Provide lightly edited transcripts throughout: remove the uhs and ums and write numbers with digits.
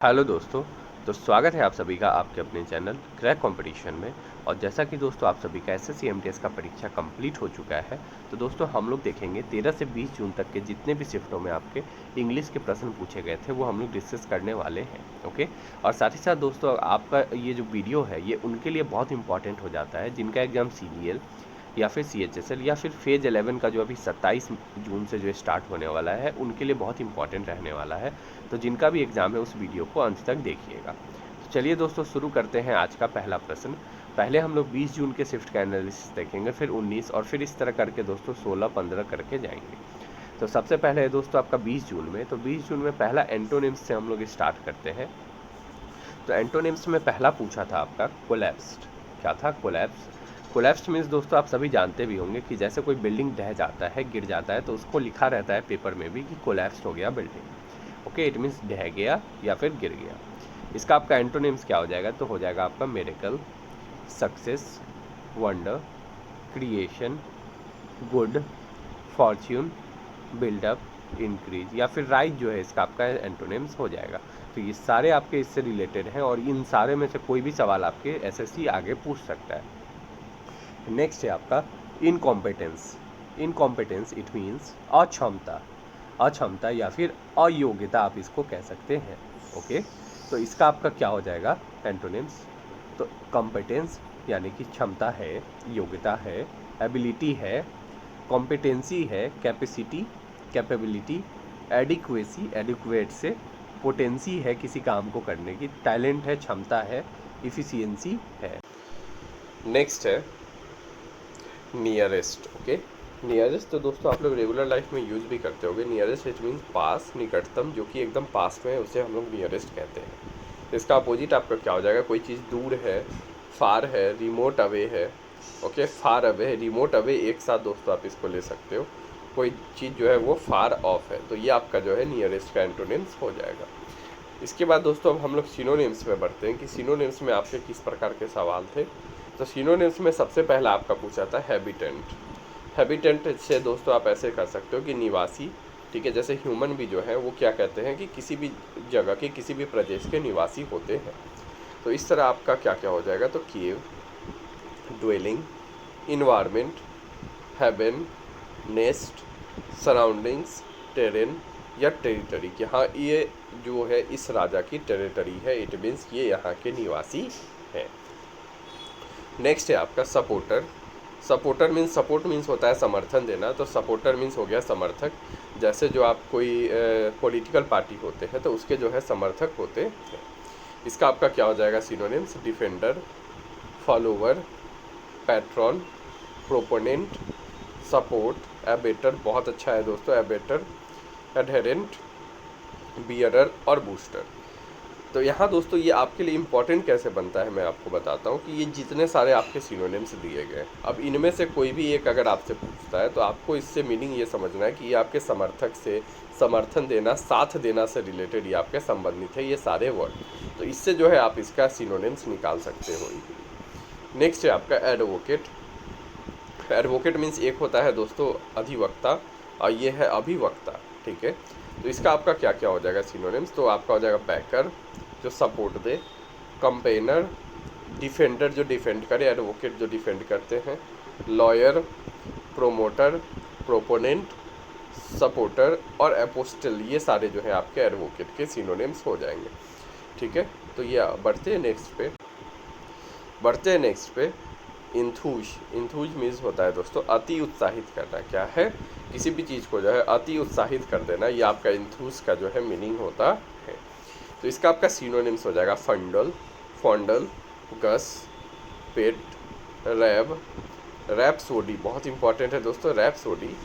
Hello दोस्तों। तो स्वागत है आप सभी का आपके अपने चैनल क्रैक कंपटीशन में। और जैसा कि दोस्तों आप सभी का एसएससी एमटीएस का परीक्षा कंप्लीट हो चुका है, तो दोस्तों हम लोग देखेंगे 13 से 20 जून तक के जितने भी शिफ्टों में आपके इंग्लिश के प्रश्न पूछे गए थे वो हम लोग डिस्कस करने वाले हैं। ओके। और साथ ही साथ दोस्तों आपका ये जो वीडियो है ये उनके लिए बहुत इंपॉर्टेंट हो जाता है जिनका एग्जाम सीजीएल या फिर सीएचएसएल या फिर फेज 11 का जो अभी 27 जून से जो स्टार्ट होने वाला है उनके लिए बहुत इंपॉर्टेंट रहने वाला है। तो जिनका भी एग्ज़ाम है उस वीडियो को अंत तक देखिएगा। तो चलिए दोस्तों शुरू करते हैं आज का पहला प्रश्न। पहले हम लोग 20 जून के शिफ्ट का एनालिसिस देखेंगे, फिर 19 और फिर इस तरह करके दोस्तों 16-15 करके जाएंगे। तो सबसे पहले है दोस्तों आपका 20 जून में। तो 20 जून में पहला एंटोनिम्स से हम लोग स्टार्ट करते हैं। तो एंटोनिम्स में पहला पूछा था आपका कोलैप्स्ड। क्या था? कोलैप्स। कोलैप्स मीन्स दोस्तों आप सभी जानते भी होंगे कि जैसे कोई बिल्डिंग ढह जाता है, गिर जाता है, तो उसको लिखा रहता है पेपर में भी कि कोलैप्स हो गया बिल्डिंग। ओके, इट मीन्स ढह गया या फिर गिर गया। इसका आपका एंटोनिम्स क्या हो जाएगा? तो हो जाएगा आपका miracle, success, wonder, creation, good, fortune, buildup, increase या फिर राइज जो है इसका आपका एंटोनिम्स हो जाएगा। तो ये सारे आपके इससे रिलेटेड हैं और इन सारे में से कोई भी सवाल आपके एसएससी आगे पूछ सकता है। नेक्स्ट है आपका इनकॉम्पिटेंस। इनकॉम्पिटेंस इट मीन्स अक्षमता। अक्षमता या फिर अयोग्यता आप इसको कह सकते हैं। ओके। तो इसका आपका क्या हो जाएगा एंटोनिम्स? तो कॉम्पिटेंस यानी कि क्षमता है, योग्यता है, एबिलिटी है, कॉम्पिटेंसी है, कैपेसिटी, कैपेबिलिटी, एडिक्वेसी, एडिक्वेट से, पोटेंसी है किसी काम को करने की, टैलेंट है, क्षमता है, इफिशियंसी है। नेक्स्ट है नियरेस्ट। ओके। नियरेस्ट तो दोस्तों आप लोग रेगुलर लाइफ में यूज़ भी करते होंगे। नियरेस्ट इट मीन्स पास, निकटतम, जो कि एकदम पास में है उसे हम लोग नियरेस्ट कहते हैं। इसका अपोजिट आपका क्या हो जाएगा? कोई चीज़ दूर है, फार है, रिमोट अवे है। ओके, फार अवे है, रिमोट अवे एक साथ दोस्तों आप इसको ले सकते हो। कोई चीज़ जो है वो फार ऑफ है, तो ये आपका जो है नियरेस्ट का एंटोनिम्स हो जाएगा। इसके बाद दोस्तों अब हम लोग सिनोनिम्स में बढ़ते हैं कि सिनोनिम्स में आपके किस प्रकार के सवाल थे। तो सिनोनिम्स में सबसे पहला आपका पूछा था हैबिटेंट। हैबिटेंट से दोस्तों आप ऐसे कर सकते हो कि निवासी। ठीक है, जैसे ह्यूमन भी जो है वो क्या कहते हैं कि किसी भी जगह के किसी भी प्रदेश के निवासी होते हैं। तो इस तरह आपका क्या क्या हो जाएगा? तो cave, dwelling, environment, haven, nest, surroundings, terrain या टेरिटरी कि हाँ ये जो है इस राजा की टेरिटरी है, इट मीन्स ये यहाँ के निवासी हैं। नेक्स्ट है आपका supporter. Supporter means, support means होता है समर्थन देना, तो सपोर्टर मीन्स हो गया समर्थक। जैसे जो आप कोई पॉलिटिकल पार्टी होते हैं तो उसके जो है समर्थक होते हैं। इसका आपका क्या हो जाएगा synonyms? Defender, follower, patron, proponent, support, abettor, बहुत अच्छा है दोस्तों एबेटर, एडहेरेंट, बियरर और बूस्टर। तो यहाँ दोस्तों ये आपके लिए इम्पॉर्टेंट कैसे बनता है मैं आपको बताता हूँ कि ये जितने सारे आपके सिनोनिम्स दिए गए, अब इनमें से कोई भी एक अगर आपसे पूछता है तो आपको इससे मीनिंग ये समझना है कि ये आपके समर्थक से, समर्थन देना, साथ देना से रिलेटेड ये आपके संबंधित है ये सारे वर्ड। तो इससे जो है आप इसका सिनोनिम्स निकाल सकते हो। नेक्स्ट है आपका एडवोकेट। एडवोकेट मीन्स एक होता है दोस्तों अधिवक्ता और ये है अभिवक्ता। ठीक है, तो इसका आपका क्या क्या हो जाएगा सिनोनिम्स? तो आपका हो जाएगा बैकर जो सपोर्ट दे, कंपेनर, डिफेंडर जो डिफेंड करे, एडवोकेट जो डिफेंड करते हैं, लॉयर, प्रोमोटर, प्रोपोनेंट, सपोर्टर और अपोस्टल, ये सारे जो है आपके एडवोकेट के सिनोनिम्स हो जाएंगे। ठीक है, तो ये बढ़ते हैं नेक्स्ट पे इंथूज। इंथूज मीन्स होता है दोस्तों अति उत्साहित करना। क्या है? किसी भी चीज़ को जो है अति उत्साहित कर देना, ये आपका इंथूज का जो है मीनिंग होता है। तो इसका आपका सिनोनिम्स हो जाएगा फंडल, फॉन्डल, गस, पेट, रैब, रैप्सोडी, बहुत इंपॉर्टेंट है दोस्तों रैप्सोडी,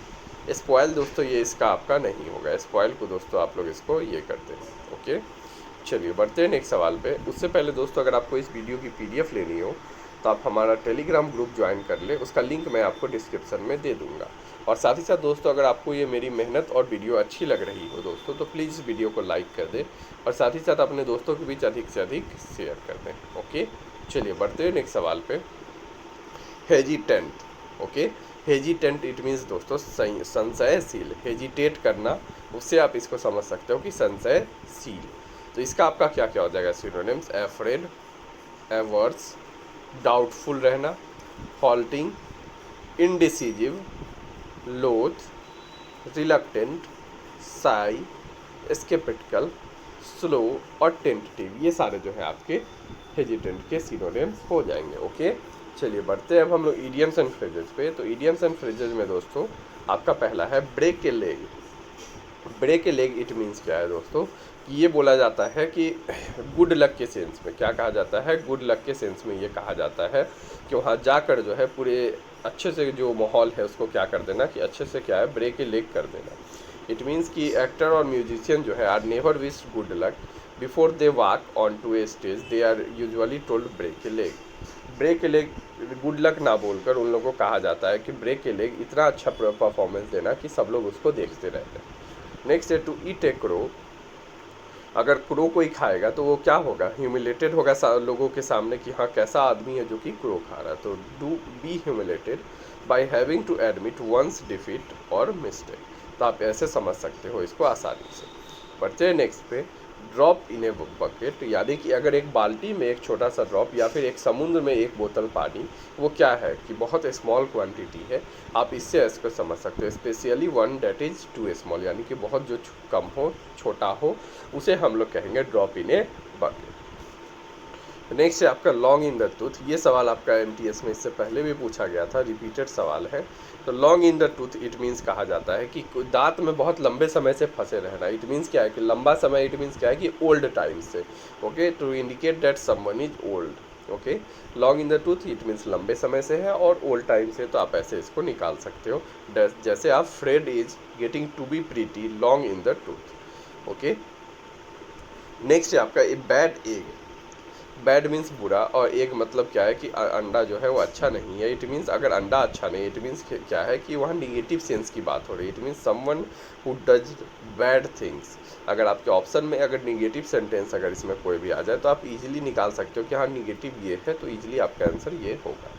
स्पॉयल दोस्तों ये इसका आपका नहीं होगा, स्पॉयल को दोस्तों आप लोग इसको ये करते हैं। ओके, चलिए बढ़ते हैं नेक्स्ट सवाल पे। उससे पहले दोस्तों अगर आपको इस वीडियो की पीडीएफ लेनी हो तो आप हमारा टेलीग्राम ग्रुप ज्वाइन कर ले, उसका लिंक मैं आपको डिस्क्रिप्शन में दे दूंगा। और साथ ही साथ दोस्तों अगर आपको ये मेरी मेहनत और वीडियो अच्छी लग रही हो दोस्तों तो प्लीज़ इस वीडियो को लाइक कर दें और साथ ही साथ अपने दोस्तों के बीच अधिक से अधिक शेयर कर दें। ओके, चलिए बढ़ते हैं नेक्स्ट सवाल पे। Hesitant. Okay, hesitant it means दोस्तों संशयशील, हेजिटेट करना, उससे आप इसको समझ सकते हो कि संशयशील। तो इसका आपका क्या क्या हो जाएगा सिनोनिम्स, एफ्रेड, एवर्स, डाउटफुल रहना, हॉल्टिंग, इंडिसिजिव, लोथ, रिलक्टेंट, साई, स्केप्टिकल, स्लो और टेंटेटिव, ये सारे जो है आपके हेजिटेंट के सिनोनिम्स हो जाएंगे। ओके, चलिए बढ़ते हैं अब हम लोग इडियम्स एंड फ्रेजेस पे। तो इडियम्स एंड फ्रेजेस में दोस्तों आपका पहला है break a leg. Break a leg it means क्या है दोस्तों कि ये बोला जाता है कि गुड लक के सेंस में, क्या कहा जाता है, गुड लक के सेंस में ये कहा जाता है कि वहाँ जाकर जो है पूरे अच्छे से जो माहौल है उसको क्या कर देना कि अच्छे से क्या है ब्रेक ए लेग कर देना। इट मीन्स कि एक्टर और म्यूजिशियन जो है are never wish good luck before they walk on to a stage, they are usually told break a leg. Break a leg good luck ना बोलकर उन लोगों को कहा जाता है कि ब्रेक ए लेग इतना अच्छा परफॉर्मेंस देना कि सब लोग उसको देखते रहते हैं। नेक्स्ट है टू ईट ए क्रो। अगर क्रो कोई खाएगा तो वो क्या होगा, ह्यूमिलेटेड होगा लोगों के सामने कि हाँ कैसा आदमी है जो कि क्रो खा रहा है। तो do be humiliated by having to admit one's defeat और मिस्टेक। तो आप ऐसे समझ सकते हो इसको आसानी से। बढ़ते हैं नेक्स्ट पे, ड्रॉप इन ए बकेट, यानी कि अगर एक बाल्टी में एक छोटा सा ड्रॉप या फिर एक समुद्र में एक बोतल पानी, वो क्या है कि बहुत स्मॉल क्वांटिटी है, आप इससे इसको समझ सकते हो। Specially one date is too small, यानी कि बहुत जो कम हो, छोटा हो, उसे हम लोग कहेंगे drop in a bucket. Next है आपका लॉन्ग इन द टूथ। ये सवाल आपका एमटीएस में इससे पहले भी पूछा गया था, रिपीटेड सवाल है। तो long in the tooth it means कहा जाता है कि दांत में बहुत लंबे समय से फंसे रहना। इट मीन्स क्या है कि लंबा समय, इट मीन्स क्या है कि ओल्ड टाइम से। Okay, to indicate that someone is old. Okay, long in the tooth it means लंबे समय से है और ओल्ड टाइम से, तो आप ऐसे इसको निकाल सकते हो। जैसे आप Fred is getting to be pretty long in the tooth. Okay, next है आपका a bad egg. Bad means बुरा और एग मतलब क्या है कि अंडा जो है वो अच्छा नहीं है। इट मीन्स अगर अंडा अच्छा नहीं, इट मीन्स क्या है कि वहाँ निगेटिव सेंस की बात हो रही है। It means someone who does bad things. अगर आपके ऑप्शन में अगर निगेटिव सेंटेंस अगर इसमें कोई भी आ जाए तो आप इजीली निकाल सकते हो कि हाँ निगेटिव ये है, तो इजीली आपका आंसर ये होगा।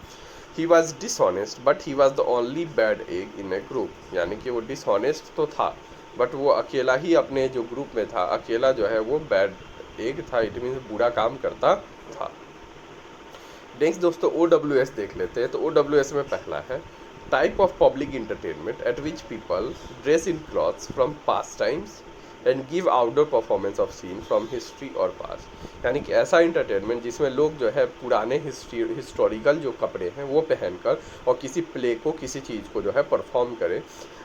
He was dishonest but he was the only bad egg in a group, यानी कि वो डिसऑनेस्ट तो था बट वो अकेला ही अपने जो ग्रुप में था, अकेला जो है वो बैड एग था। इट मीन्स बुरा काम करता था। नेक्स्ट दोस्तों OWS देख लेते हैं। तो OWS में पहला है type of public entertainment at which people dress in clothes from past times and give outdoor performance of scene from history और पास्ट, यानी कि ऐसा इंटरटेनमेंट जिसमें लोग जो है पुराने हिस्टोरिकल जो कपड़े हैं वो पहनकर और किसी प्ले को, किसी चीज़ को जो है परफॉर्म करें,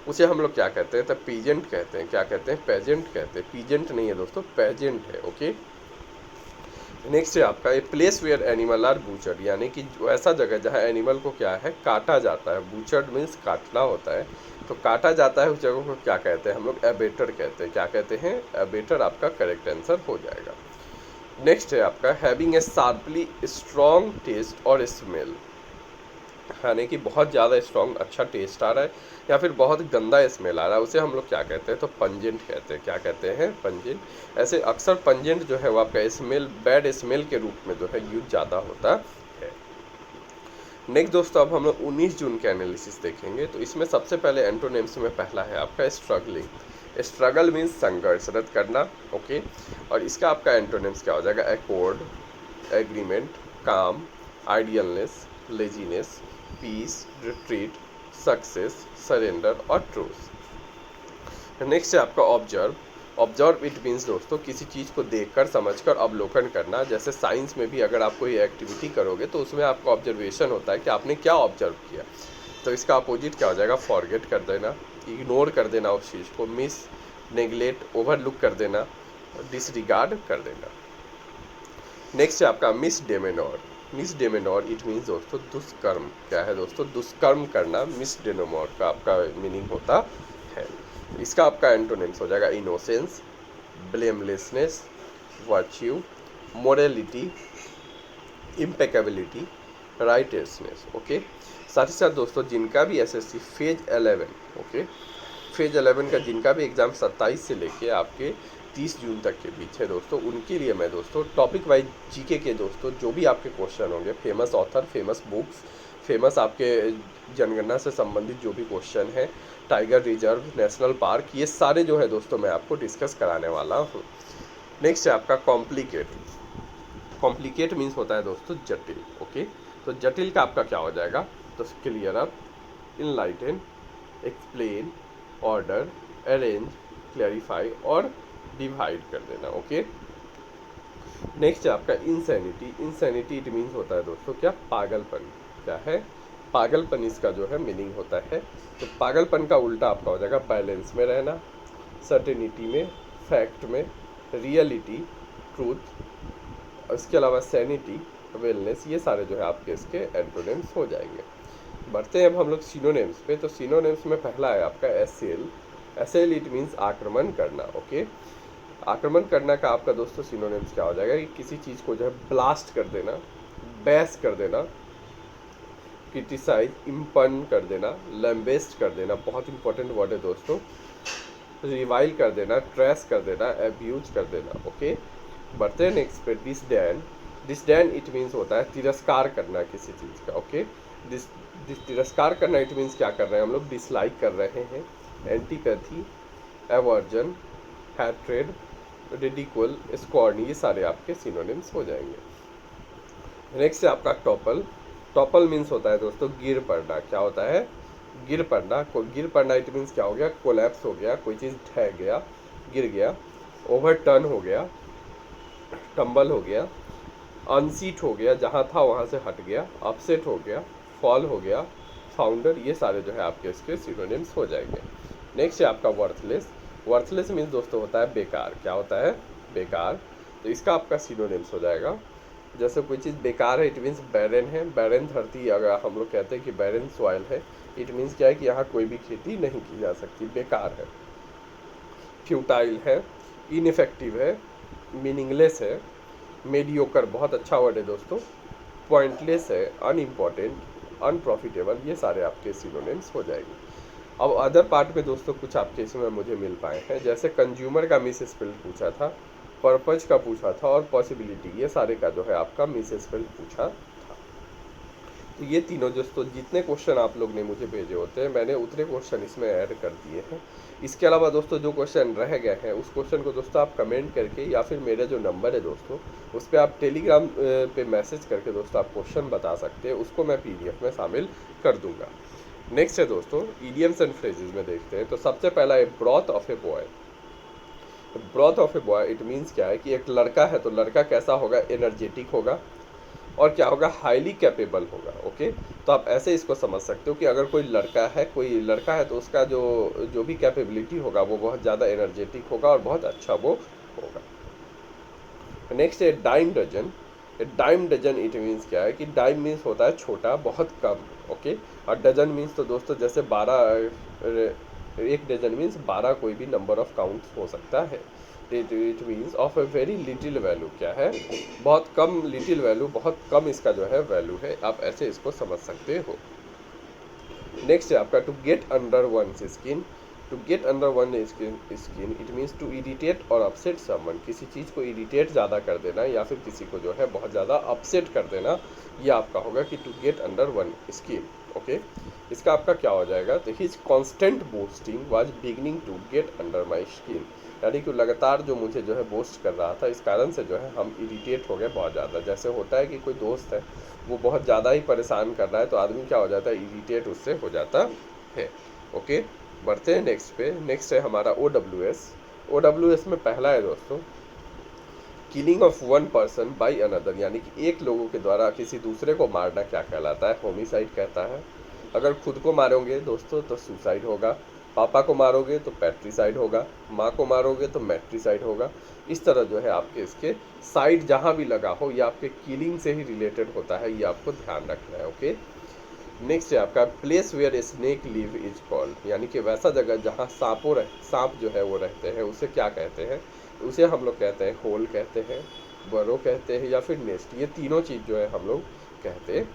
उसे हम लोग क्या कहते हैं, तो पीजेंट कहते हैं। क्या कहते हैं, पेजेंट कहते हैं। पीजेंट नहीं है दोस्तों, पेजेंट है। ओके, नेक्स्ट है आपका a place where animal are butchered, यानी कि जो ऐसा जगह जहाँ एनिमल को क्या है काटा जाता है। बूचर्ड मीन्स काटना होता है, तो काटा जाता है उस जगह को क्या कहते हैं हम लोग, एबेटर कहते हैं। क्या कहते हैं, एबेटर आपका करेक्ट आंसर हो जाएगा। नेक्स्ट है आपका having a sharply strong taste और स्मेल, यानी कि बहुत ज़्यादा स्ट्रॉन्ग अच्छा टेस्ट आ रहा है या फिर बहुत गंदा स्मेल आ रहा है, उसे हम लोग क्या कहते हैं, तो पंजेंट कहते हैं। क्या कहते हैं, पंजेंट। ऐसे अक्सर पंजेंट जो है वो आपका स्मेल, बैड स्मेल के रूप में जो है यूज ज़्यादा होता है। नेक्स्ट दोस्तों अब हम लोग 19 जून के एनालिसिस देखेंगे। तो इसमें सबसे पहले एंटोनिम्स में पहला है आपका स्ट्रगलिंग। स्ट्रगल मीन्स संघर्ष, रद्द करना। ओके, और इसका आपका एंटोनिम्स क्या हो जाएगा, accord, agreement, calm, idealness, laziness, peace, retreat, success, surrender और ट्रूथ। नेक्स्ट है आपका ऑब्जर्व। ऑब्जर्व इट मीन्स दोस्तों किसी चीज़ को देखकर, समझकर अवलोकन करना। जैसे साइंस में भी अगर आप कोई एक्टिविटी करोगे तो उसमें आपका ऑब्जर्वेशन होता है कि आपने क्या ऑब्जर्व किया। तो इसका अपोजिट क्या हो जाएगा, फॉरगेट कर देना, इग्नोर कर देना उस चीज़ को, मिस, नेग्लेक्ट, ओवरलुक कर देना, डिसरिगार्ड कर देना। नेक्स्ट है आपका मिसडेमेनोर। मिसडेमेनोर इट मीन्स दोस्तों दुष्कर्म। क्या है दोस्तों, दुष्कर्म करना। मिसडेमेनोर का आपका मीनिंग होता है। इसका आपका एंटोनिम्स हो जाएगा innocence, blamelessness, virtue, morality, impeccability, righteousness. Okay, साथ ही साथ दोस्तों जिनका भी एसएससी फेज 11, ओके, फेज 11 का जिनका भी एग्ज़ाम 27 से लेके आपके 30 जून तक के बीच है दोस्तों, उनके लिए मैं दोस्तों टॉपिक वाइज जीके के दोस्तों जो भी आपके क्वेश्चन होंगे, famous author, famous books, famous आपके जनगणना से संबंधित जो भी क्वेश्चन है, टाइगर रिजर्व, नेशनल पार्क, ये सारे जो है दोस्तों मैं आपको डिस्कस कराने वाला हूँ। नेक्स्ट है आपका कॉम्प्लिकेट। कॉम्प्लिकेट मीन्स होता है दोस्तों जटिल। ओके, तो जटिल का आपका क्या हो जाएगा, तो clear up, enlighten, explain, order, arrange, clarify और डिवाइड कर देना। ओके, नेक्स्ट है आपका इंसैनिटी। इंसैनिटी इट मीन्स होता है दोस्तों क्या, पागलपन। क्या है, पागलपन इसका जो है मीनिंग होता है। तो पागलपन का उल्टा आपका हो जाएगा बैलेंस में रहना, सर्टेनिटी में, फैक्ट में, रियलिटी, ट्रूथ, इसके अलावा सैनिटी, वेलनेस, ये सारे जो है आपके इसके एंटोनिम्स हो जाएंगे। बढ़ते हैं अब हम लोग सिनोनिम्स पे। तो सिनोनिम्स में पहला है आपका एसेल। एसेल इट मीन्स आक्रमण करना। ओके, आक्रमण करना का आपका दोस्तों सिनोनिम्स क्या हो जाएगा कि किसी चीज़ को जो है ब्लास्ट कर देना, बैस कर देना, क्रिटिसाइज, इम्पन कर देना, लैम्बेस्ट कर देना, बहुत इंपॉर्टेंट वर्ड है दोस्तों, रिवाइल कर देना, ट्रेस कर देना, एब्यूज कर देना। ओके, बढ़ते हैं नेक्स्ट पे, डिसडैन। डिसडैन इट मीन्स होता है तिरस्कार करना किसी चीज़ का। ओके, तिरस्कार करना इट मीन्स क्या कर रहे हैं हम लोग, डिसलाइक कर रहे हैं। एंटीपैथी, एवर्जन, हैट्रेड, रिडिकुल, स्कॉर्न, ये सारे आपके सिनोनिम्स हो जाएंगे। नेक्स्ट है आपका टॉपल। टॉपल मीन्स होता है दोस्तों गिर पड़ना। क्या होता है, गिर पड़ना। गिर पड़ना इट मीन्स क्या हो गया, कोलैप्स हो गया, कोई चीज़ ढह गया, गिर गया, ओवरटर्न हो गया, टम्बल हो गया, अनसीट हो गया, जहाँ था वहाँ से हट गया, अपसेट हो गया, फॉल हो गया, फाउंडर, ये सारे जो है आपके इसके सिनोनिम्स हो जाएंगे। नेक्स्ट है आपका वर्थलेस। वर्थलेस मीन्स दोस्तों होता है बेकार। क्या होता है, बेकार। तो इसका आपका सिनोनिम्स हो जाएगा, जैसे कोई चीज़ बेकार है इट मीन्स बैरन है। बैरन धरती, अगर हम लोग कहते हैं कि बैरन सॉइल है, इट मीन्स क्या है कि यहाँ कोई भी खेती नहीं की जा सकती, बेकार है। फ्यूटाइल है, इनइफेक्टिव है, मीनिंगलेस है, मेडियोकर, बहुत अच्छा वर्ड है दोस्तों, पॉइंटलेस है, अनइम्पॉर्टेंट, अनप्रॉफिटेबल, ये सारे आपके सिनोनिम्स हो जाएंगे। अब अदर पार्ट में दोस्तों कुछ आपके इसमें मुझे मिल पाए हैं, जैसे कंज्यूमर का मिस स्पेल्ड पूछा था, पर्पज का पूछा था और पॉसिबिलिटी, ये सारे का जो है आपका मिस स्पेल्ड पूछा था। तो ये तीनों दोस्तों जितने क्वेश्चन आप लोग ने मुझे भेजे होते हैं, मैंने उतने क्वेश्चन इसमें ऐड कर दिए हैं। इसके अलावा दोस्तों जो क्वेश्चन रह गए हैं उस क्वेश्चन को दोस्तों आप कमेंट करके या फिर मेरा जो नंबर है दोस्तों उस पर आप टेलीग्राम पे मैसेज करके दोस्तों आप क्वेश्चन बता सकते हैं, उसको मैं PDF में शामिल कर दूंगा। नेक्स्ट है दोस्तों इडियम्स एंड फ्रेजेस में देखते हैं। तो सबसे पहला है broth of a boy. Broth of a boy it means क्या है कि एक लड़का है तो लड़का कैसा होगा, एनर्जेटिक होगा और क्या होगा, हाईली कैपेबल होगा। ओके, तो आप ऐसे इसको समझ सकते हो कि अगर कोई लड़का है तो उसका जो भी कैपेबिलिटी होगा वो बहुत ज़्यादा एनर्जेटिक होगा और बहुत अच्छा वो होगा। नेक्स्ट है dime dozen. Dime dozen it means क्या है कि डाइम मीन्स होता है छोटा, बहुत कम। ओके, और डजन मीन्स तो दोस्तों जैसे 12, एक डजन मीन्स 12 कोई भी नंबर ऑफ काउंट्स हो सकता है। It means of a very little value, क्या है, बहुत कम, लिटिल वैल्यू, बहुत कम इसका जो है वैल्यू है, आप ऐसे इसको समझ सकते हो। नेक्स्ट है आपका to get under one skin. To get under one skin it means to irritate और अपसेट समवन, किसी चीज़ को इरिटेट ज़्यादा कर देना या फिर किसी को जो है बहुत ज़्यादा अपसेट कर देना, ये आपका होगा कि to get under one skin. Okay, इसका आपका क्या हो जाएगा, तो his constant boasting was beginning to get under my skin, यानी कि लगातार जो मुझे जो है बोस्ट कर रहा था, इस कारण से जो है हम इरिटेट हो गए बहुत ज़्यादा। जैसे होता है कि कोई दोस्त है वो बहुत ज़्यादा ही परेशान कर रहा है तो आदमी क्या हो जाता है, इरिटेट उससे हो जाता है। ओके, बढ़ते हैं नेक्स्ट पे। नेक्स्ट है हमारा OWS। OWS में पहला है दोस्तों killing of one person by another, यानी कि एक लोगों के द्वारा किसी दूसरे को मारना क्या कहलाता है, होमिसाइड कहता है। अगर खुद को मारोगे दोस्तों तो सुसाइड होगा, पापा को मारोगे तो पैट्रिसाइड होगा, माँ को मारोगे तो मैट्रिसाइड होगा। इस तरह जो है आपके इसके साइड जहाँ भी लगा हो ये आपके किलिंग से ही रिलेटेड होता है, ये आपको ध्यान रखना है। ओके, नेक्स्ट है आपका place where snake live is called, यानी कि वैसा जगह जहाँ सांप जो है वो रहते हैं उसे क्या कहते हैं, उसे हम लोग कहते हैं होल कहते हैं, बरो कहते हैं या फिर नेस्ट, ये तीनों चीज़ जो है हम लोग कहते हैं।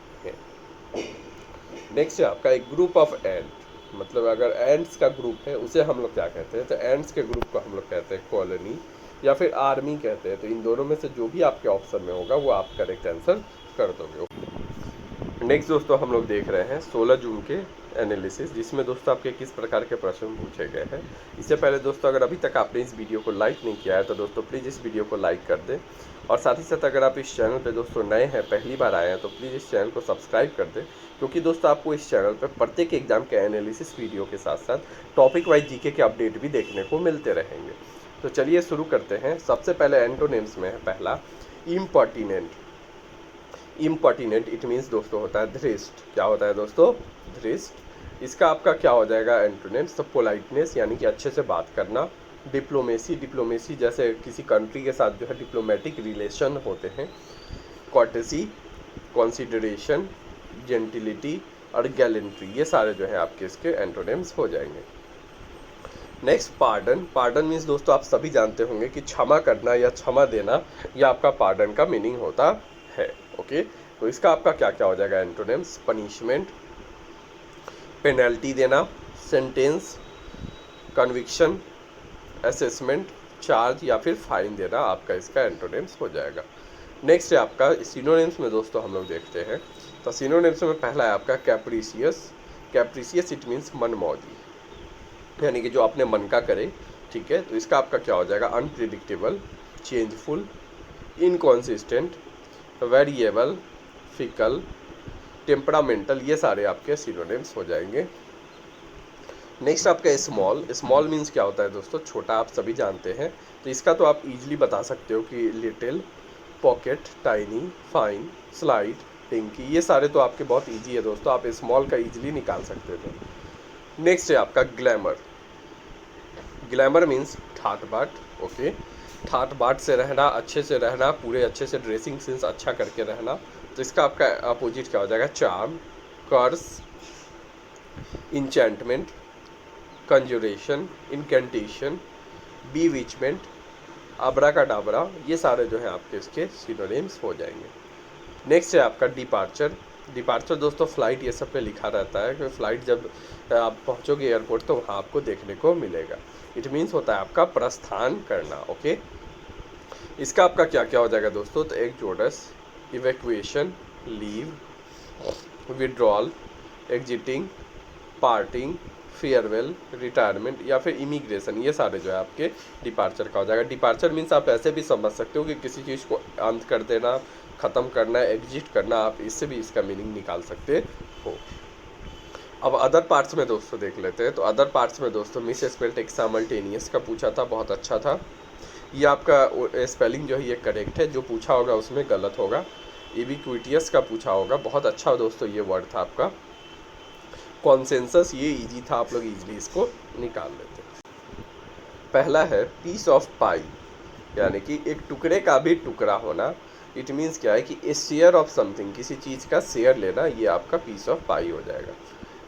नेक्स्ट है आपका एक ग्रुप ऑफ एंट, मतलब अगर एंट्स का ग्रुप है उसे हम लोग क्या कहते हैं, तो एंट्स के ग्रुप को हम लोग कहते हैं कॉलोनी या फिर आर्मी कहते हैं। तो इन दोनों में से जो भी आपके ऑप्शन में होगा वो आप करेक्ट आंसर कर दोगे। नेक्स्ट दोस्तों हम लोग देख रहे हैं 16 जून के एनालिसिस, जिसमें दोस्तों आपके किस प्रकार के प्रश्न पूछे गए हैं। इससे पहले दोस्तों अगर अभी तक आपने इस वीडियो को लाइक नहीं किया है तो दोस्तों प्लीज़ इस वीडियो को लाइक कर दें, और साथ ही साथ अगर आप इस चैनल पे दोस्तों नए हैं, पहली बार आए हैं, तो प्लीज़ इस चैनल को सब्सक्राइब कर दें, क्योंकि दोस्तों आपको इस चैनल पर प्रत्येक एग्जाम के एनालिसिस वीडियो के साथ साथ टॉपिक वाइज जीके के अपडेट भी देखने को मिलते रहेंगे। तो चलिए शुरू करते हैं। सबसे पहले एंटोनिम्स में है पहला इम्पर्टिनेंट। इम्पर्टिनेंट इट मीन्स दोस्तों होता है धृष्ट। क्या होता है दोस्तों? धृष्ट। इसका आपका क्या हो जाएगा एंटोनिम्स? तो पोलाइटनेस यानी कि अच्छे से बात करना। डिप्लोमेसी, डिप्लोमेसी जैसे किसी कंट्री के साथ जो है डिप्लोमेटिक रिलेशन होते हैं। कॉर्टेसी, कॉन्सिडरेशन, जेंटिलिटी और गैलेंट्री, ये सारे जो है आपके इसके एंटोनिम्स हो जाएंगे। Next pardon. पार्डन मीन्स दोस्तों आप सभी जानते होंगे कि क्षमा करना या क्षमा देना, यह आपका पार्डन का मीनिंग होता है। ओके, तो इसका आपका क्या क्या हो जाएगा एंटोनिम्स? पनिशमेंट, पेनल्टी देना, सेंटेंस, कन्विक्शन, असेसमेंट, चार्ज या फिर फाइन देना, आपका इसका एंटोनिम्स हो जाएगा। नेक्स्ट है आपका सिनोनिम्स में दोस्तों हम लोग देखते हैं। तो सिनोनिम्स में पहला है आपका कैप्रिशियस। कैप्रिशियस इट मीन्स मनमौजी, यानी कि जो अपने मन का करे। ठीक है, तो इसका आपका क्या हो जाएगा? Unpredictable, changeful, inconsistent, variable, fickle, temperamental, ये सारे आपके सिनोनिम्स हो जाएंगे। नेक्स्ट आपका स्मॉल। स्मॉल मीन्स क्या होता है दोस्तों? छोटा, आप सभी जानते हैं। तो इसका तो आप इजीली बता सकते हो कि little, pocket, tiny, fine, slide, pinky, ये सारे तो आपके बहुत इजी है दोस्तों, आप स्मॉल का इजीली निकाल सकते थे। नेक्स्ट है आपका ग्लैमर। ग्लैमर मीन्स ठाट बाट। ओके, ठाट बाट से रहना, अच्छे से रहना, पूरे अच्छे से ड्रेसिंग सेंस अच्छा करके रहना। तो इसका आपका अपोजिट क्या हो जाएगा? चार्म, कर्स, इंचेंटमेंट, कंजुरेशन, इनकेंटेशन, बीविचमेंट, अब्राकाडाबरा, ये सारे जो है आपके इसके सिनोनिम्स हो जाएंगे। नेक्स्ट है आपका डिपार्चर। डिपार्चर दोस्तों फ्लाइट ये सब पे लिखा रहता है कि फ्लाइट जब आप पहुंचोगे एयरपोर्ट तो वहाँ आपको देखने को मिलेगा। इट मीन्स होता है आपका प्रस्थान करना। ओके, इसका आपका क्या क्या हो जाएगा दोस्तों? तो exodus, evacuation, leave, withdrawal, exiting, parting, farewell, retirement या फिर इमिग्रेशन, ये सारे जो है आपके डिपार्चर का हो जाएगा। डिपार्चर मीन्स आप ऐसे भी समझ सकते हो कि किसी चीज़ को अंत कर देना, ख़त्म करना, एग्जिट करना, आप इससे भी इसका मीनिंग निकाल सकते हो। अब अदर पार्ट्स में दोस्तों देख लेते हैं। तो अदर पार्ट्स में दोस्तों मिस स्पेल्ट एक साइमल्टेनियस का पूछा था, बहुत अच्छा था। ये आपका स्पेलिंग जो है ये करेक्ट है, जो पूछा होगा उसमें गलत होगा। इबिक्विटियस का पूछा होगा, बहुत अच्छा दोस्तों ये वर्ड था आपका। कॉन्सेंसस, ये इजी था, आप लोग इजीली इसको निकाल लेते। पहला है पीस ऑफ पाई, यानी कि एक टुकड़े का भी टुकड़ा होना। इट मीन्स क्या है कि ए शेयर ऑफ समथिंग, किसी चीज़ का शेयर लेना, ये आपका पीस ऑफ पाई हो जाएगा।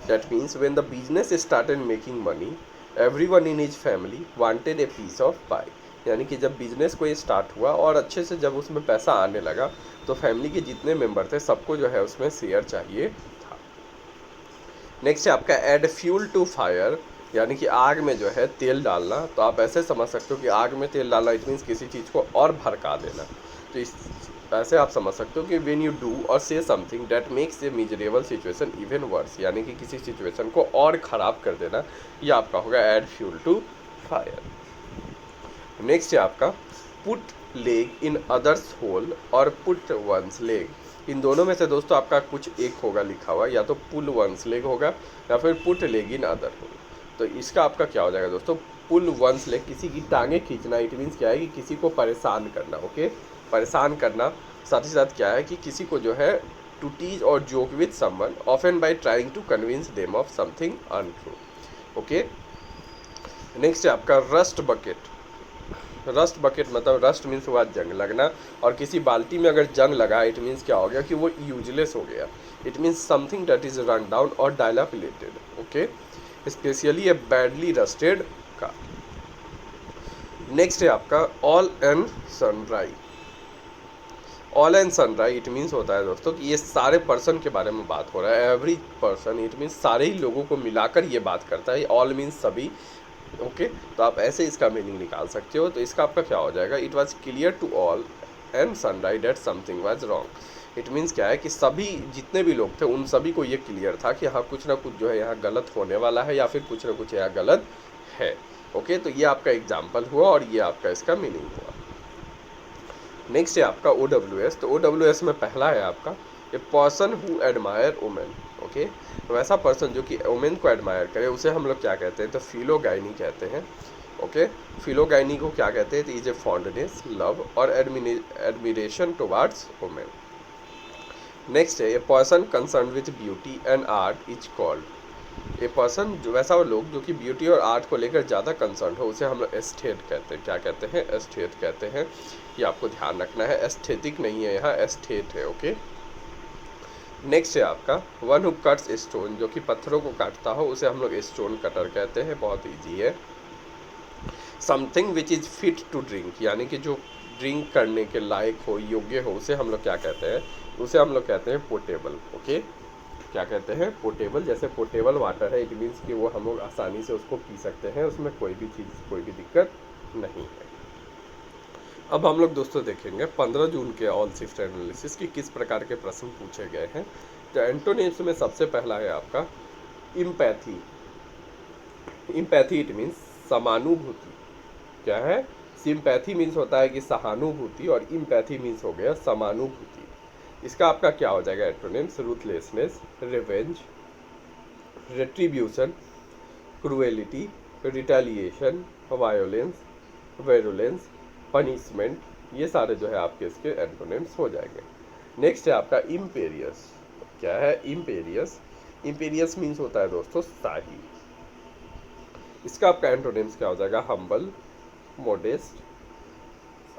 That means when the business started making money, everyone in his family wanted a piece of pie, यानी कि जब बिजनेस कोई स्टार्ट हुआ और अच्छे से जब उसमें पैसा आने लगा तो फैमिली के जितने मेंबर थे सबको जो है उसमें शेयर चाहिए था। नेक्स्ट है आपका ऐड फ्यूल टू फायर, यानी कि आग में जो है तेल डालना। तो आप ऐसे समझ सकते हो कि आग में तेल डालना इट मीन्स किसी चीज़ को और भड़का देना। तो इस ऐसे आप समझ सकते हो कि व्हेन यू डू और से something that makes a miserable situation even worse, यानी कि किसी सिचुएशन को और ख़राब कर देना, ये आपका होगा add fuel to fire. Next है आपका put leg in others hole और पुट वंस लेग। इन दोनों में से दोस्तों आपका कुछ एक होगा लिखा हुआ, या तो पुल वंस लेग होगा या फिर put leg in other hole. तो इसका आपका क्या हो जाएगा दोस्तों? पुल वंस लेग, किसी की टांगें खींचना। इट मीन्स क्या है कि किसी को परेशान करना। ओके, परेशान करना। साथ ही साथ क्या है कि किसी को जो है टू टीज और joke with someone often by trying to convince them of something untrue. Okay, next है आपका रस्ट बकेट। रस्ट बकेट मतलब रस्ट मीन्स हुआ जंग लगना, और किसी बाल्टी में अगर जंग लगा इट मीन्स क्या हो गया कि वो यूजलेस हो गया। It means something that is run down और डायलापिलेटेड। ओके, स्पेशली ए बैडली रस्टेड कार। नेक्स्ट है आपका all and sunrise. All and sunrise it means होता है दोस्तों कि ये सारे पर्सन के बारे में बात हो रहा है। एवरी पर्सन इट मीन्स सारे ही लोगों को मिलाकर ये बात करता है। ऑल मीन्स सभी। ओके, तो आप ऐसे इसका मीनिंग निकाल सकते हो। तो इसका आपका क्या हो जाएगा? It was clear to all and sunrise that something was wrong. It means क्या है कि सभी जितने भी लोग थे उन सभी को ये क्लियर था कि हाँ कुछ ना कुछ जो है यहाँ गलत होने वाला है या फिर कुछ ना कुछ यहाँ गलत है। ओके, तो ये आपका एग्जाम्पल हुआ और ये आपका इसका मीनिंग हुआ। नेक्स्ट है आपका OWS। तो OWS में पहला है आपका a person who admire women. Okay, वैसा पर्सन जो कि वुमेन को एडमायर करे उसे हम लोग क्या कहते हैं, तो फिलोगाइनी कहते हैं। ओके, फिलोगाइनी को क्या कहते हैं, तो इज ए फॉन्डनेस, लव और एडमिरेशन टुवार्ड्स वुमेन। नेक्स्ट है a person concern with beauty and art is called. A person जो वैसा वो लोग जो कि ब्यूटी और आर्ट को लेकर ज़्यादा कंसर्न हो उसे हम लोग एस्थेट कहते हैं। क्या कहते हैं, एस्थेट कहते हैं। ये आपको ध्यान रखना है, एस्थेटिक नहीं है यहाँ, एस्थेट है। ओके, नेक्स्ट है आपका वन हु कट्स स्टोन, जो कि पत्थरों को काटता हो उसे हम लोग स्टोन कटर कहते हैं। बहुत ईजी है। Something which is fit to drink, यानी कि जो ड्रिंक करने के लायक हो, योग्य हो, उसे हम लोग क्या कहते हैं, उसे हम लोग कहते हैं पोर्टेबल। ओके, क्या कहते हैं, पोर्टेबल। जैसे पोर्टेबल वाटर है, इट मीन्स कि वो हम लोग आसानी से उसको पी सकते हैं, उसमें कोई भी चीज़ कोई भी दिक्कत नहीं है। अब हम लोग दोस्तों देखेंगे 15 जून के ऑल शिफ्ट एनालिसिस की किस प्रकार के प्रश्न पूछे गए हैं। तो एंटोनिम्स में सबसे पहला है आपका इम्पैथी। इम्पैथी इट मीन्स समानुभूति। क्या है, सिंपैथी मीन्स होता है कि सहानुभूति और इम्पैथी मीन्स हो गया समानुभूति। इसका आपका क्या हो जाएगा antonyms, ruthlessness, revenge, retribution, cruelty, retaliation, violence, virulence, punishment. ये सारे जो है आपके इसके एंटोनिम्स हो जाएंगे। नेक्स्ट है आपका इम्पेरियस। क्या है, इम्पेरियस। इम्पेरियस मीन्स होता है दोस्तों शाही। इसका आपका एंटोनिम्स क्या हो जाएगा, humble, modest,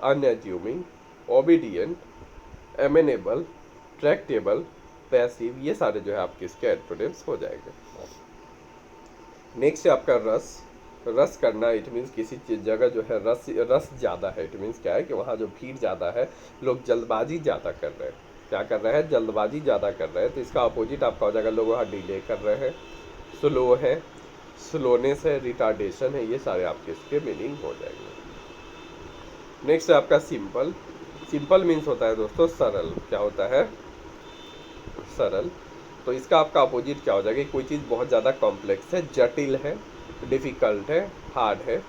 unassuming, obedient, amenable, tractable, passive. ये सारे जो है आपके इसके एंटोनिम्स हो जाएंगे। नेक्स्ट है आपका रस। रस करना, इट मीन्स किसी चीज जगह जो है रस ज़्यादा है। इट मीन्स क्या है कि वहाँ जो भीड़ ज़्यादा है, लोग जल्दबाजी ज़्यादा कर रहे हैं। क्या कर रहे हैं, जल्दबाजी ज़्यादा कर रहे हैं। तो इसका अपोजिट आपका हो जाएगा, लोग वहाँ डिले कर रहे हैं। स्लो है, स्लोनेस है, रिटार्डेशन है। ये सारे आपके इसके मीनिंग हो जाएंगे। नेक्स्ट है आपका सिंपल। सिंपल मीन्स होता है दोस्तों सरल। क्या होता है, सरल। तो इसका आपका अपोजिट क्या हो जाएगा, कोई चीज़ बहुत ज़्यादा कॉम्प्लेक्स है, जटिल है, डिफ़िकल्ट है, हार्ड है,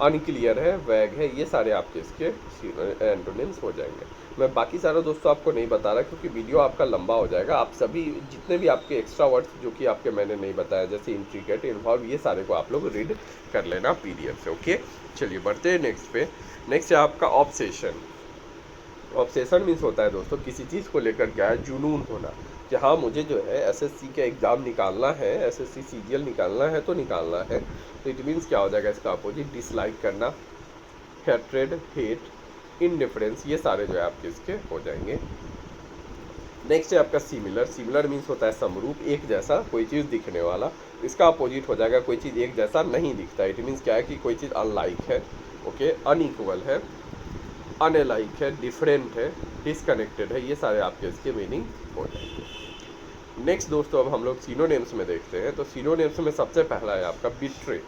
अनक्लियर है, वैग है। ये सारे आपके इसके एंटोनिम्स हो जाएंगे। मैं बाकी सारा दोस्तों आपको नहीं बता रहा क्योंकि वीडियो आपका लंबा हो जाएगा। आप सभी जितने भी आपके एक्स्ट्रा वर्ड्स जो कि आपके मैंने नहीं बताया, जैसे इंट्रिकेट, इन्वॉल्व, ये सारे को आप लोग रीड कर लेना PDF से। ओके, चलिए बढ़ते हैं नेक्स्ट पे। नेक्स्ट है आपका ऑब्सेशन। ऑब्सेशन मीन्स होता है दोस्तों किसी चीज़ को लेकर क्या है, जुनून होना, कि हाँ मुझे जो है SSC का एग्ज़ाम निकालना है, SSC CGL निकालना है तो निकालना है। तो इट मीन्स क्या हो जाएगा इसका अपोजिट, डिसलाइक करना, हेट्रेड, हेट, इनडिफरेंस। ये सारे जो है आपके इसके हो जाएंगे। नेक्स्ट है आपका सिमिलर। सिमिलर मीन्स होता है समरूप, एक जैसा, कोई चीज़ दिखने वाला। इसका अपोजिट हो जाएगा कोई चीज़ एक जैसा नहीं दिखता। इट मीन्स क्या है कि कोई चीज़ अनलाइक है। ओके, अनइक्वल है, अनलाइक है, डिफरेंट है, डिसकनेक्टेड है। ये सारे आपके इसके मीनिंग हो जाएंगे। नेक्स्ट दोस्तों अब हम लोग सिनोनिम्स में देखते हैं। तो सिनोनिम्स में सबसे पहला है आपका बिट्रे।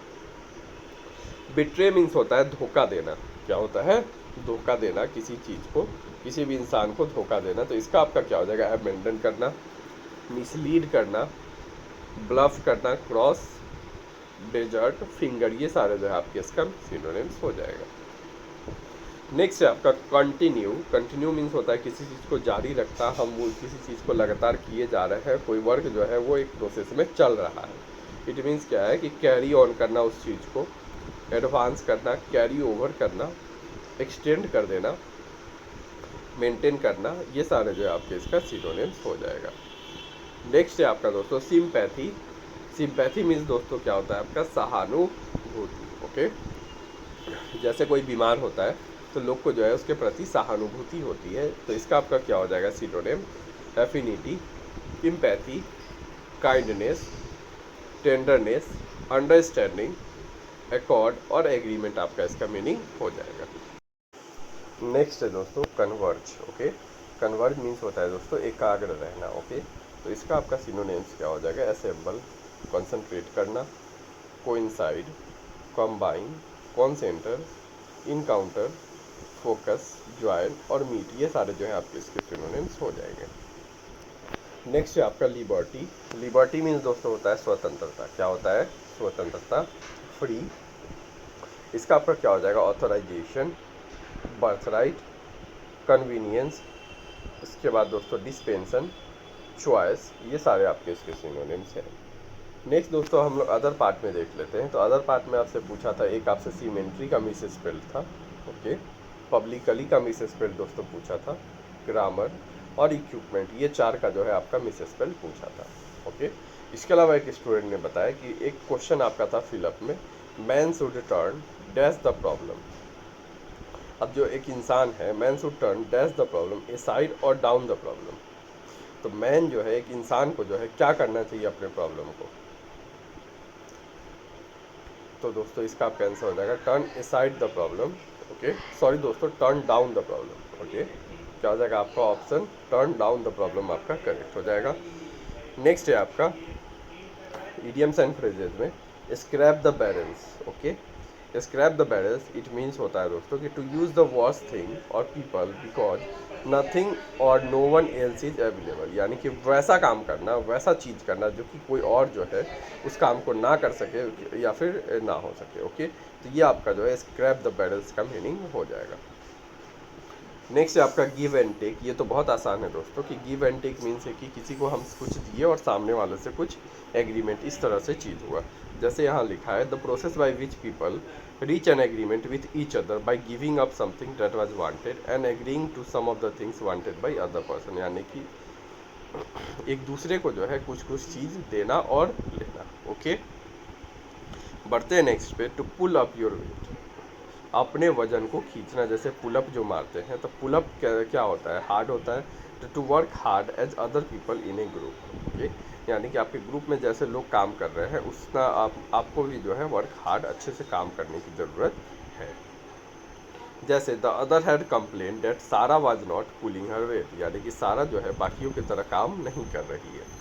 बिट्रे मीन्स होता है धोखा देना। क्या होता है, धोखा देना, किसी चीज़ को, किसी भी इंसान को धोखा देना। तो इसका आपका क्या हो जाएगा, अबेंडन करना, मिसलीड करना, ब्लफ करना, क्रॉस, डेजर्ट, फिंगर। ये सारे जो है आपके इसका सिनोनिम्स हो जाएगा। नेक्स्ट है आपका कंटिन्यू। कंटिन्यू मीन्स होता है किसी चीज़ को जारी रखता, हम वो किसी चीज़ को लगातार किए जा रहे हैं, कोई वर्क जो है वो एक प्रोसेस में चल रहा है। इट मीन्स क्या है कि कैरी ऑन करना उस चीज़ को, एडवांस करना, कैरी ओवर करना, एक्सटेंड कर देना, मेंटेन करना। ये सारे जो है आपके इसका सिनोनिम्स हो जाएगा। नेक्स्ट है आपका दोस्तों सिंपैथी। सिंपैथी मीन्स दोस्तों क्या होता है आपका, सहानुभूति। ओके, जैसे कोई बीमार होता है तो लोग को जो है उसके प्रति सहानुभूति होती है। तो इसका आपका क्या हो जाएगा synonym, affinity, empathy, kindness, tenderness, understanding, accord और एग्रीमेंट आपका इसका मीनिंग हो जाएगा। नेक्स्ट है दोस्तों कन्वर्ज। ओके, कन्वर्ज मीन्स होता है दोस्तों एकाग्र रहना। ओके, तो इसका आपका सिनोनिम्स क्या हो जाएगा, असेंबल, कॉन्सेंट्रेट करना, coincide, combine, concenter, encounter, focus, join और मीट, ये सारे जो है आपके इसके सिनोनिम्स हो जाएंगे। नेक्स्ट है आपका लिबर्टी। लिबर्टी मीन्स दोस्तों होता है स्वतंत्रता। क्या होता है? स्वतंत्रता, फ्री। इसका आपका क्या हो जाएगा? ऑथराइजेशन, बर्थराइट, कन्वीनियंस, इसके बाद दोस्तों डिस्पेंसन, चॉइस, ये सारे आपके इसके सिनोनिम्स हैं। नेक्स्ट दोस्तों हम लोग अदर पार्ट में देख लेते हैं। तो अदर पार्ट में आपसे पूछा था, एक आपसे सीमेंट्री का मिस स्पेल्ड था, ओके, पब्लिकली का मिस स्पेल्ड दोस्तों पूछा था, ग्रामर और इक्विपमेंट, ये 4 का जो है आपका मिस स्पेल्ड पूछा था, ओके। इसके अलावा एक स्टूडेंट ने बताया कि एक क्वेश्चन आपका था फिलअप में, man should turn dash the problem. अब जो एक इंसान है, man should turn dash the problem, A side और डाउन द प्रॉब्लम। तो मैन जो है, एक इंसान को जो है क्या करना चाहिए अपने प्रॉब्लम को? तो दोस्तों इसका आपका आंसर हो जाएगा turn aside the problem, okay, sorry दोस्तों, turn down the problem, okay. क्या हो जाएगा आपका option turn down the problem आपका करेक्ट हो जाएगा। नेक्स्ट है आपका इडियम्स एंड फ्रेजेज में scrape the barrels, okay. Scrape the barrels it means होता है दोस्तों कि to use the worst thing और पीपल बिकॉज नथिंग और no one else is available, यानी कि वैसा काम करना, वैसा चीज़ करना जो कि कोई और जो है उस काम को ना कर सके या फिर ना हो सके, ओके। तो ये आपका जो है स्क्रैप द बैरल्स का मीनिंग हो जाएगा। नेक्स्ट है आपका गिव एंड टेक। ये तो बहुत आसान है दोस्तों कि गिव एंड टेक मीन्स है कि किसी को हम कुछ दिए और सामने वाले से कुछ एग्रीमेंट, इस तरह से चीज़ हुआ। जैसे यहाँ लिखा है the process by which people reach an agreement with each other by giving up something that was wanted and agreeing to some of the things wanted by other person, यानी कि एक दूसरे को जो है कुछ कुछ चीज़ देना और लेना, ओके। बढ़ते हैं नेक्स्ट पे, to pull up your weight, अपने वजन को खींचना। जैसे पुलअप जो मारते हैं, तो पुलअप क्या होता है? हार्ड होता है। To work hard as other people in a group, okay, यानी कि आपके ग्रुप में जैसे लोग काम कर रहे हैं उसका आपको भी जो है वर्क हार्ड, अच्छे से काम करने की ज़रूरत है। जैसे the other had complain that Sara was not pulling her weight, यानी कि सारा जो है बाकियों की तरह काम नहीं कर रही है।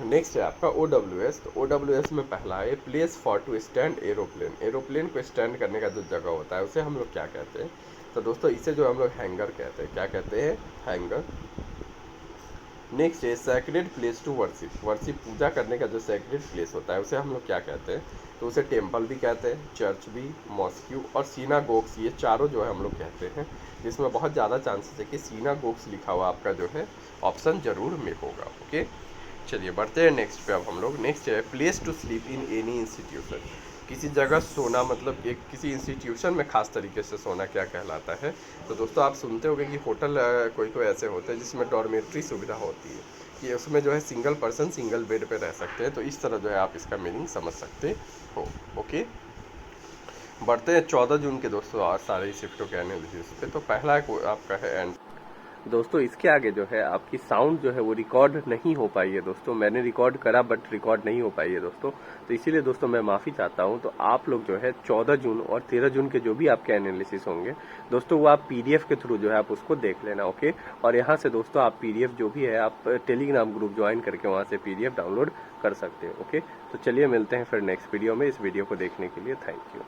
नेक्स्ट है आपका OWS। तो OWS में पहला है place for to stand aeroplane. Aeroplane को स्टैंड करने का जो जगह होता है उसे हम लोग क्या कहते हैं? तो दोस्तों इसे जो हम लोग हैंगर कहते हैं। क्या कहते हैं? हैंगर। नेक्स्ट है sacred place to worship. Worship पूजा करने का जो सैक्रेड प्लेस होता है उसे हम लोग क्या कहते हैं? तो उसे टेम्पल भी कहते हैं, चर्च भी, मॉस्क्यू और सिनागोग्स, ये चारों जो है हम लोग कहते हैं, जिसमें बहुत ज़्यादा चांसेस है कि सिनागोग्स लिखा हुआ आपका जो है ऑप्शन जरूर में होगा, ओके। चलिए बढ़ते हैं नेक्स्ट पे। अब हम लोग नेक्स्ट है place to sleep in any institution. किसी जगह सोना, मतलब एक किसी इंस्टीट्यूशन में खास तरीके से सोना क्या कहलाता है? तो दोस्तों आप सुनते होंगे कि होटल कोई कोई ऐसे होते हैं जिसमें डॉर्मेट्री सुविधा होती है, कि उसमें जो है सिंगल पर्सन सिंगल बेड पे रह सकते हैं। तो इस तरह जो है आप इसका मीनिंग समझ सकते हो, ओके। बढ़ते हैं 14 जून के दोस्तों और सारे शिफ्टों के एनालिसिस पे। तो पहला आपका है एंड दोस्तों, इसके आगे जो है आपकी साउंड जो है वो रिकॉर्ड नहीं हो पाई है दोस्तों। मैंने रिकॉर्ड करा बट रिकॉर्ड नहीं हो पाई है दोस्तों। तो इसीलिए दोस्तों मैं माफ़ी चाहता हूं। तो आप लोग जो है 14 जून और 13 जून के जो भी आपके एनालिसिस होंगे दोस्तों, वो आप PDF के थ्रू जो है आप उसको देख लेना, ओके। और यहाँ से दोस्तों आप PDF जो भी है आप टेलीग्राम ग्रुप ज्वाइन करके वहाँ से PDF डाउनलोड कर सकते हो, ओके। तो चलिए मिलते हैं फिर नेक्स्ट वीडियो में। इस वीडियो को देखने के लिए थैंक यू।